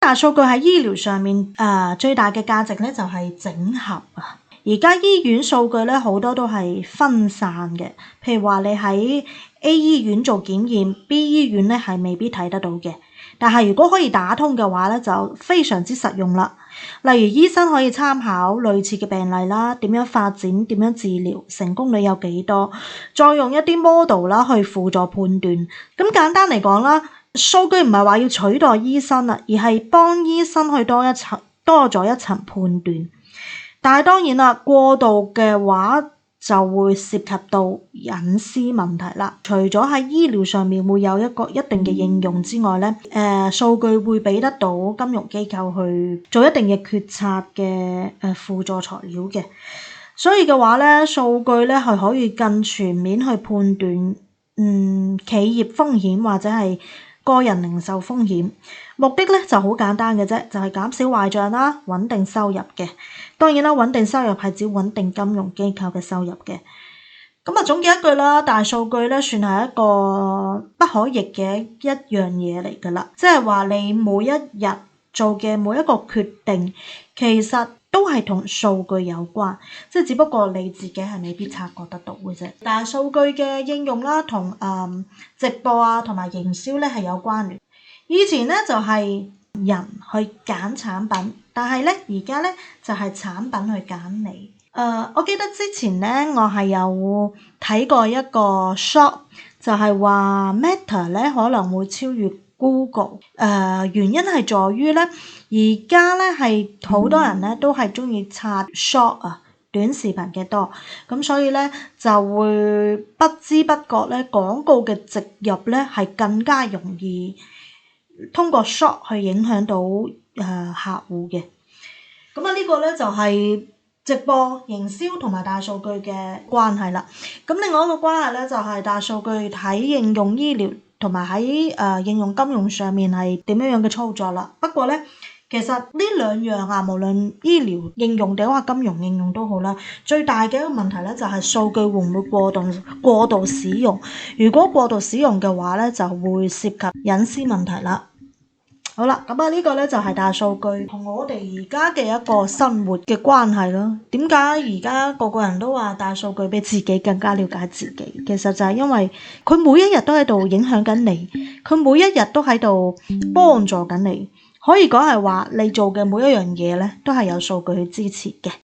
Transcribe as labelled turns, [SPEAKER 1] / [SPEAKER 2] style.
[SPEAKER 1] 大數據喺醫療上面最大嘅價值咧就係整合啊。而家醫院數據咧好多都係分散嘅，譬如話你喺 A 醫院做檢驗 ，B 醫院咧係未必睇得到嘅。但係如果可以打通嘅話咧，就非常之實用啦。例如醫生可以參考類似嘅病例啦，點樣發展，點樣治療，成功率有幾多，再用一啲 model 啦去輔助判斷。咁簡單嚟講啦，數據唔係話要取代醫生啦，而係幫醫生去多咗一層判斷。但係當然啦，過度嘅話就會涉及到隱私問題啦。除咗喺醫療上面會有一定嘅應用之外咧，數據會俾得到金融機構去做一定嘅決策嘅輔助材料嘅。所以嘅話咧，數據咧係可以更全面去判斷企業風險或者係個人零售風險。目的咧就好簡單嘅啫，就係減少壞賬啦，穩定收入嘅。當然啦，穩定收入係指穩定金融機構嘅收入嘅。咁啊，總結一句啦，大數據咧算係一個不可逆嘅一樣嘢嚟㗎啦。即係話你每一日做嘅每一個決定，其實都係同數據有關，即係只不過你自己係未必察覺得到嘅啫。大數據嘅應用啦，同直播啊同埋營銷咧係有關聯。以前咧就係人去揀產品，但係咧而家咧就係產品去揀你。我記得之前咧我係有睇過一個 shop，就係話 Meta 咧可能會超越 Google。原因係在於咧，而家咧係好多人咧都係中意刷 short 啊短視頻嘅多，咁所以咧就會不知不覺咧廣告嘅植入咧係更加容易通過 short 去影響到客戶嘅。咁啊呢個咧就係直播、營銷同埋大數據嘅關係啦。咁另外一個關係咧就係大數據喺應用醫療同埋喺應用金融上面係點樣嘅操作啦。不過咧，其實呢兩樣啊，無論醫療應用定話金融應用都好啦，最大嘅一個問題咧就係數據會唔會過度使用？如果過度使用嘅話咧，就會涉及隱私問題啦。好啦，咁啊呢個咧就係大數據同我哋而家嘅一個生活嘅關係咯。點解而家個個人都話大數據比自己更加了解自己？其實就係因為佢每一日都喺度影響緊你，佢每一日都喺度幫助緊你。可以講係話你做嘅每一樣嘢咧，都係有數據去支持嘅。